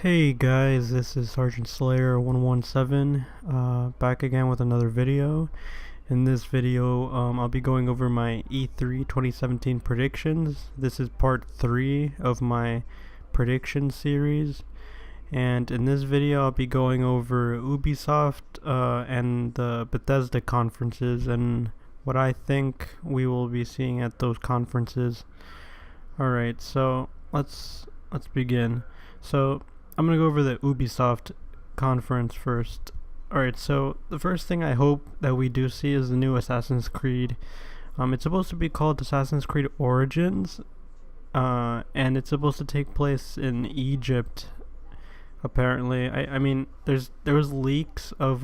Hey guys, this is Sergeant Slayer 117, back again with another video. In this video, I'll be going over my E3 2017 predictions. This is part 3 of my prediction series. And in this video, I'll be going over Ubisoft and the Bethesda conferences and what I think we will be seeing at those conferences. Alright, so let's begin. So I'm gonna go over the Ubisoft conference first. Alright, so the first thing I hope that we do see is the new Assassin's Creed. It's supposed to be called Assassin's Creed Origins, and it's supposed to take place in Egypt. Apparently, I mean, there was leaks of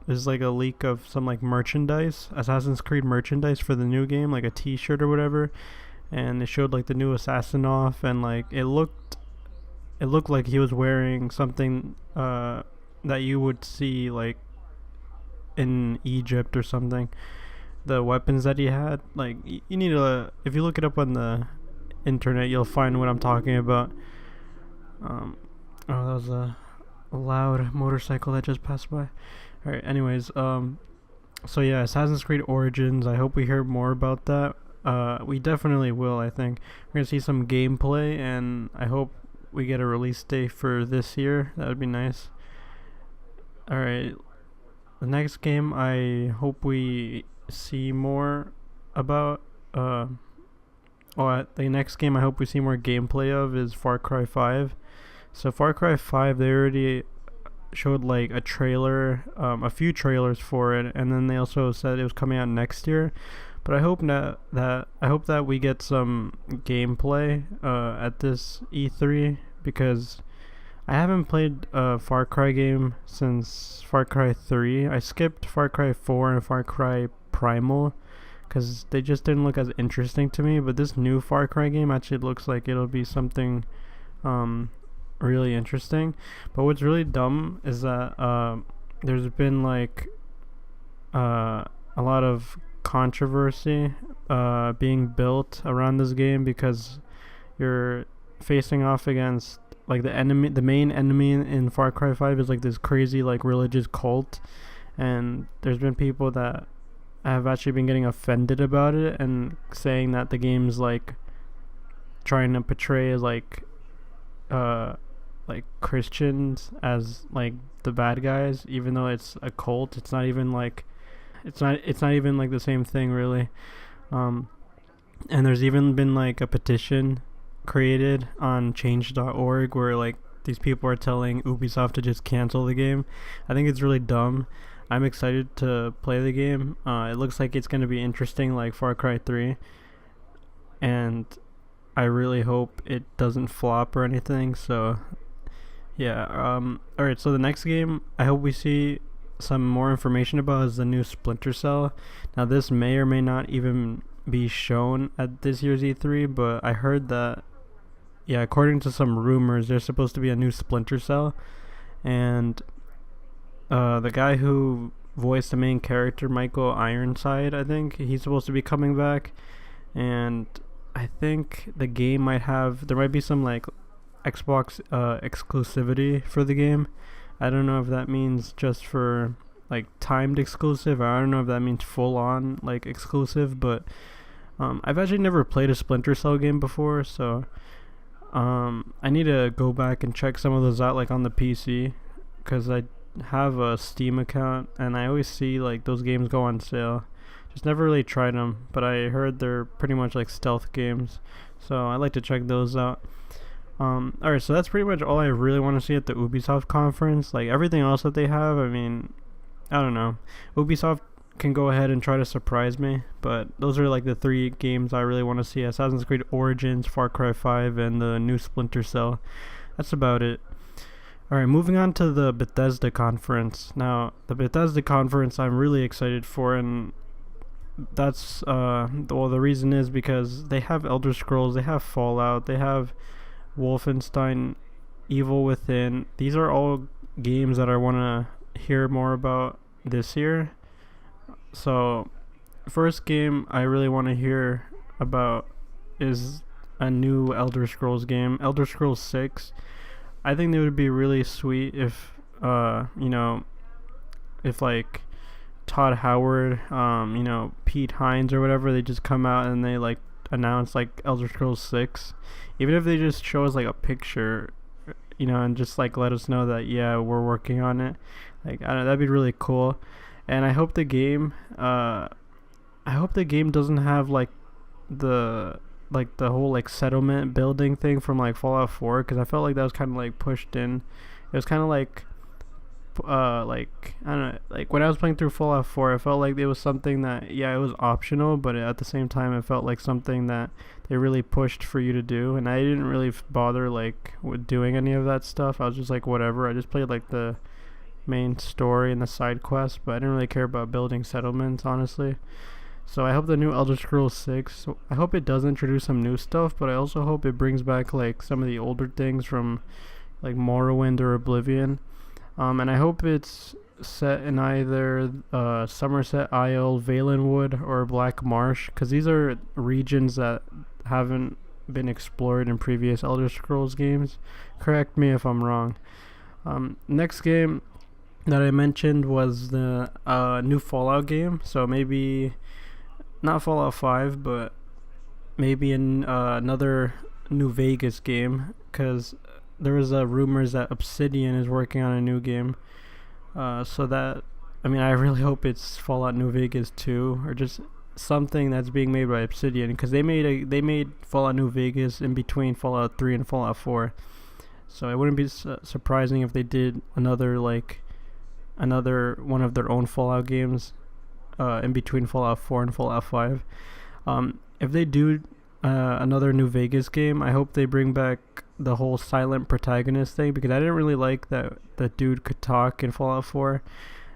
there's like a leak of some like merchandise, Assassin's Creed merchandise for the new game, like a T-shirt or whatever, and it showed like the new assassin off, and like it looked like he was wearing something that you would see like in Egypt or something. The weapons that he had, like you need to, if you look it up on the internet, you'll find what I'm talking about. Oh, that was a loud motorcycle that just passed by. Alright, anyways, so yeah, Assassin's Creed Origins, I hope we hear more about that. We definitely will, I think. We're gonna see some gameplay, and I hope we get a release date for this year. That would be nice. Alright, the next game I hope we see more about, the next game I hope we see more gameplay of is Far Cry 5. So Far Cry 5, they already showed like a trailer, a few trailers for it, and then they also said it was coming out next year. But I hope that we get some gameplay at this E3, because I haven't played a Far Cry game since Far Cry 3. I skipped Far Cry 4 and Far Cry Primal because they just didn't look as interesting to me. But this new Far Cry game actually looks like it'll be something really interesting. But what's really dumb is that there's been like a lot of controversy being built around this game, because you're facing off against like the main enemy in Far Cry 5 is like this crazy like religious cult, and there's been people that have actually been getting offended about it and saying that the game's like trying to portray like Christians as like the bad guys, even though it's a cult. It's not even like the same thing really. And there's even been like a petition created on change.org where like these people are telling Ubisoft to just cancel the game. I think it's really dumb. I'm excited to play the game. It looks like it's going to be interesting like Far Cry 3, and I really hope it doesn't flop or anything. So yeah, alright, so the next game I hope we see some more information about is the new Splinter Cell. Now this may or may not even be shown at this year's E3, but I heard that, yeah, according to some rumors, there's supposed to be a new Splinter Cell, and the guy who voiced the main character, Michael Ironside, I think he's supposed to be coming back, and I think the game there might be some like Xbox exclusivity for the game. I don't know if that means just for like timed exclusive, or I don't know if that means full on like exclusive, but I've actually never played a Splinter Cell game before, so I need to go back and check some of those out like on the PC, because I have a Steam account and I always see like those games go on sale. Just never really tried them, but I heard they're pretty much like stealth games, so I like to check those out. Alright, so that's pretty much all I really want to see at the Ubisoft conference. Like everything else that they have, I mean, I don't know. Ubisoft can go ahead and try to surprise me, but those are like the 3 games I really want to see: Assassin's Creed Origins, Far Cry 5, and the new Splinter Cell. That's about it. Alright, moving on to the Bethesda conference. Now, the Bethesda conference I'm really excited for, and that's, the reason is because they have Elder Scrolls, they have Fallout, they have Wolfenstein, Evil Within. These are all games that I want to hear more about this year. So, first game I really want to hear about is a new Elder Scrolls game, Elder Scrolls 6. I think it would be really sweet if if like Todd Howard, Pete Hines or whatever, they just come out and they like announce like Elder Scrolls 6, even if they just show us like a picture, and just like let us know that yeah, we're working on it. Like I don't know, that'd be really cool. And I hope the game doesn't have like the whole like settlement building thing from like Fallout 4, because I felt like that was kind of like pushed in. It was kind of like I don't know, like when I was playing through Fallout 4, I felt like it was something that, yeah, it was optional, but at the same time it felt like something that they really pushed for you to do, and I didn't really bother like with doing any of that stuff. I was just like, whatever, I just played like the main story and the side quests, but I didn't really care about building settlements, honestly. So I hope the new Elder Scrolls 6, I hope it does introduce some new stuff, but I also hope it brings back like some of the older things from like Morrowind or Oblivion. And I hope it's set in either Somerset Isle, Valenwood, or Black Marsh, because these are regions that haven't been explored in previous Elder Scrolls games. Correct me if I'm wrong. Next game that I mentioned was the new Fallout game. So maybe not Fallout 5, but maybe another New Vegas game, because there was rumors that Obsidian is working on a new game. So that, I mean, I really hope it's Fallout New Vegas 2 or just something that's being made by Obsidian, because they made Fallout New Vegas in between Fallout 3 and Fallout 4. So it wouldn't be surprising if they did another one of their own Fallout games in between Fallout 4 and Fallout 5. If they do another New Vegas game, I hope they bring back the whole silent protagonist thing, because I didn't really like that dude could talk in Fallout 4.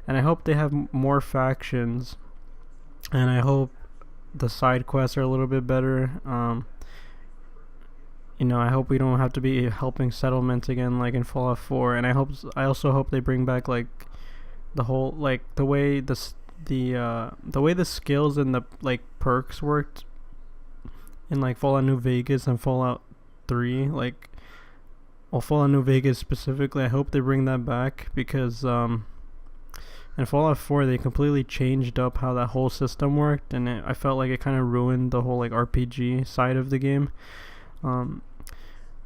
And I hope they have more factions, and I hope the side quests are a little bit better. I hope we don't have to be helping settlements again like in Fallout 4. And I also hope they bring back like the whole like the way the way the skills and the like perks worked in like Fallout New Vegas and Fallout 3, like, well, Fallout New Vegas specifically. I hope they bring that back, because in Fallout 4 they completely changed up how that whole system worked, and I felt like it kind of ruined the whole like RPG side of the game.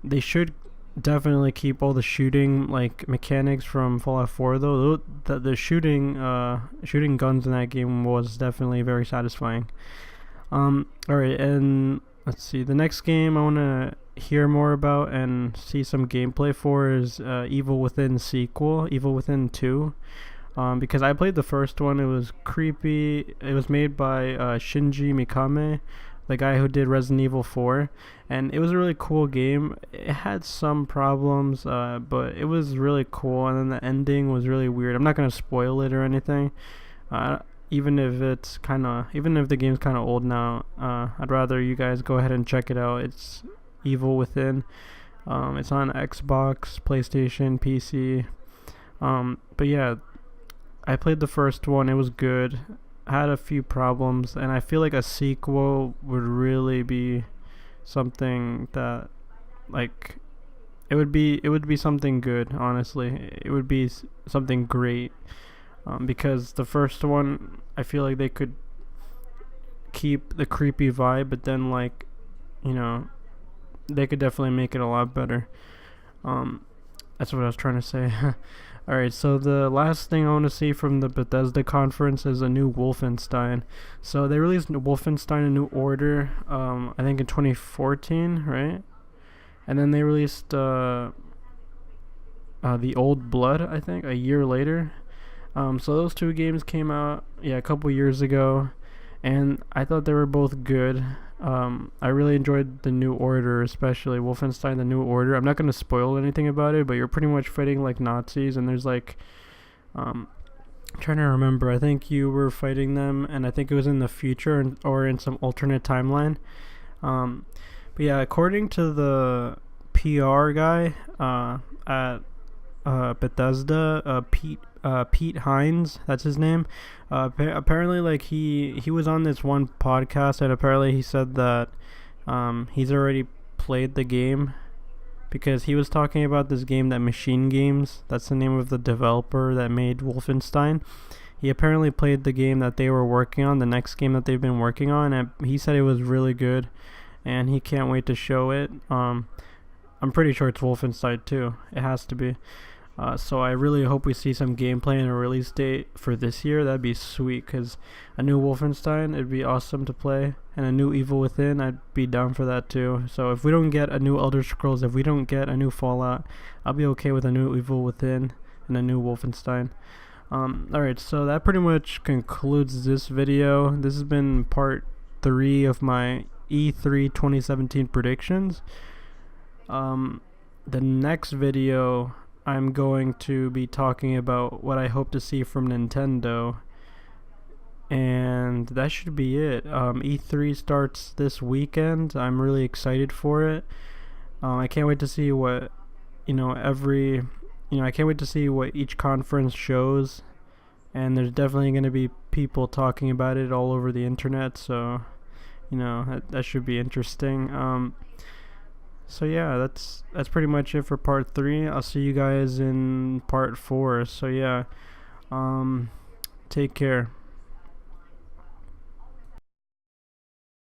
They should definitely keep all the shooting like mechanics from Fallout 4 though. The shooting guns in that game was definitely very satisfying. Alright, and let's see, the next game I want to hear more about and see some gameplay for is Evil Within sequel, Evil Within 2. Because I played the first one, it was creepy. It was made by Shinji Mikami, the guy who did Resident Evil 4, and it was a really cool game. It had some problems, but it was really cool, and then the ending was really weird. I'm not going to spoil it or anything. Even if the game's kind of old now, I'd rather you guys go ahead and check it out. It's Evil Within. It's on Xbox, PlayStation, PC. But yeah, I played the first one. It was good. Had a few problems, and I feel like a sequel would really be something that, like, it would be something good. Honestly, it would be something great. Because the first one, I feel like they could keep the creepy vibe, but then like, they could definitely make it a lot better. That's what I was trying to say. Alright, so the last thing I want to see from the Bethesda conference is a new Wolfenstein. So they released Wolfenstein: A New Order, I think in 2014, right? And then they released The Old Blood, I think, a year later. So those two games came out, a couple years ago, and I thought they were both good. I really enjoyed The New Order, especially Wolfenstein: The New Order. I'm not going to spoil anything about it, but you're pretty much fighting like Nazis, and there's like, I'm trying to remember, I think you were fighting them, and I think it was in the future or in some alternate timeline. But yeah, according to the PR guy at Bethesda, Pete Hines, that's his name. Apparently, like he was on this one podcast, and apparently he said that he's already played the game, because he was talking about this game that Machine Games, that's the name of the developer that made Wolfenstein. He apparently played the game that they were working on, the next game that they've been working on, and he said it was really good, and he can't wait to show it. I'm pretty sure it's Wolfenstein 2. It has to be. So I really hope we see some gameplay and a release date for this year. That'd be sweet, because a new Wolfenstein, it'd be awesome to play, and a new Evil Within, I'd be down for that too. So if we don't get a new Elder Scrolls, if we don't get a new Fallout, I'll be okay with a new Evil Within and a new Wolfenstein. Alright, so that pretty much concludes this video. This has been part 3 of my E3 2017 predictions. The next video, I'm going to be talking about what I hope to see from Nintendo, and that should be it. E3 starts this weekend. I'm really excited for it. I can't wait to see what I can't wait to see what each conference shows, and there's definitely going to be people talking about it all over the internet, so that should be interesting. So yeah, that's pretty much it for part 3. I'll see you guys in part 4. So yeah, take care.